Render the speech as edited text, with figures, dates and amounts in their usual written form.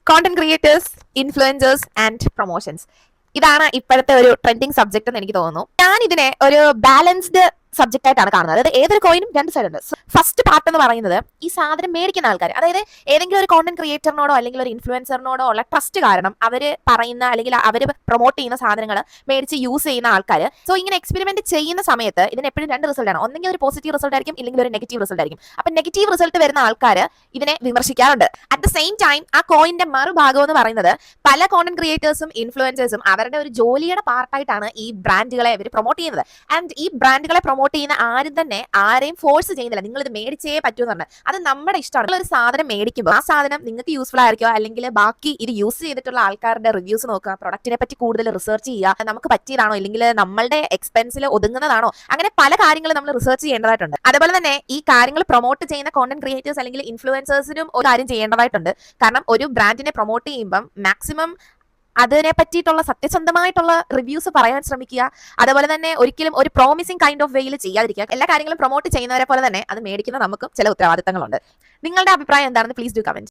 Content creators, influencers and promotions. ഇതാണ് ഇപ്പോഴത്തെ ഒരു ട്രെൻഡിങ് സബ്ജക്ട് എന്ന് എനിക്ക് തോന്നുന്നു. ഞാൻ ഇതിനെ ഒരു ബാലൻസ്ഡ് സബ്ജക്റ്റ് ആയിട്ടാണ് കാണുന്നത്. അതായത് ഏതൊരു കോയിനും രണ്ട് സൈഡ് ഉണ്ട്. ഫസ്റ്റ് പാർട്ട് എന്ന് പറയുന്നത് ഈ സാധനം മേടിക്കുന്ന ആൾക്കാർ, അതായത് ഏതെങ്കിലും ഒരു കോണ്ടന്റ് ക്രിയേറ്ററിനോടോ അല്ലെങ്കിൽ ഒരു ഇൻഫ്ലുവൻസറിനോടോ ഉള്ള ട്രസ്റ്റ് കാരണം അവർ പറയുന്ന അല്ലെങ്കിൽ അവർ പ്രൊമോട്ട് ചെയ്യുന്ന സാധനങ്ങൾ മേടിച്ച് യൂസ് ചെയ്യുന്ന ആൾക്കാർ. സോ ഇങ്ങനെ എക്സ്പെരിമെന്റ് ചെയ്യുന്ന സമയത്ത് ഇതിന് എപ്പോഴും രണ്ട് റിസൾട്ട് ആണ്. ഒന്നെങ്കിൽ ഒരു പോസിറ്റീവ് റിസൾട്ട് ആയിരിക്കും, ഇല്ലെങ്കിൽ ഒരു നെഗറ്റീവ് റിസൾട്ട് ആയിരിക്കും. അപ്പൊ നെഗറ്റീവ് റിസൾട്ട് വരുന്ന ആൾക്കാർ ഇതിനെ വിമർശിക്കാറുണ്ട്. അറ്റ് ദ സെയിം ടൈം ആ കോയിന്റെ മറുഭാഗം എന്ന് പറയുന്നത് പല കോണ്ടന്റ് ക്രിയേറ്റേഴ്സും ഇൻഫ്ലുവൻസേഴ്സും അവരുടെ ഒരു ജോലിയുടെ പാർട്ടായിട്ടാണ് ഈ ബ്രാൻഡുകളെ അവർ പ്രൊമോട്ട് ചെയ്യുന്നത്. ആൻഡ് ഈ ബ്രാൻഡുകളെ പ്രൊമോട്ട് ചെയ്യുന്ന ആരും തന്നെ ആരെയും ഫോഴ്സ് ചെയ്യുന്നില്ല, നിങ്ങൾ ഇത് മേടിച്ചേ പറ്റൂ എന്ന് പറഞ്ഞാൽ. അത് നമ്മുടെ ഇഷ്ടമാണ്. ഒരു സാധനം മേടിക്കുമ്പോൾ ആ സാധനം നിങ്ങൾക്ക് യൂസ്ഫുൾ ആയിരിക്കും, അല്ലെങ്കിൽ ബാക്കി ഇത് യൂസ് ചെയ്തിട്ടുള്ള ആൾക്കാരുടെ റിവ്യൂസ് നോക്കുക, പ്രൊഡക്റ്റിനെ പറ്റി കൂടുതൽ റിസർച്ച് ചെയ്യുക, നമുക്ക് പറ്റിയതാണോ അല്ലെങ്കിൽ നമ്മളുടെ എക്സ്പെൻസിൽ ഒതുങ്ങുന്നതാണോ, അങ്ങനെ പല കാര്യങ്ങളും നമ്മൾ റിസർച്ച് ചെയ്യേണ്ടതായിട്ടുണ്ട്. അതുപോലെ തന്നെ ഈ കാര്യങ്ങൾ പ്രൊമോട്ട് ചെയ്യുന്ന കോണ്ടന്റ് ക്രിയേറ്റേഴ്സ് അല്ലെങ്കിൽ ഇൻഫ്ലുവൻസേഴ്സിനും ഒരു കാര്യം ചെയ്യേണ്ടതായിട്ടുണ്ട്. കാരണം ഒരു ബ്രാൻഡിനെ പ്രൊമോട്ട് ചെയ്യുമ്പം മാക്സിമം അതിനെ പറ്റിയിട്ടുള്ള സത്യസന്ധമായിട്ടുള്ള റിവ്യൂസ് പറയാൻ ശ്രമിക്കുക. അതുപോലെ തന്നെ ഒരിക്കലും ഒരു പ്രോമിസിങ് കൈൻഡ് ഓഫ് വേയിൽ ചെയ്യാതിരിക്കുക. എല്ലാ കാര്യങ്ങളും പ്രൊമോട്ട് ചെയ്യുന്നവരെ പോലെ തന്നെ അത് മേടിക്കുന്ന നമുക്കും ചില ഉത്തരവാദിത്തങ്ങളുണ്ട്. നിങ്ങളുടെ അഭിപ്രായം എന്താണെന്ന് പ്ലീസ് ഡു കമന്റ്.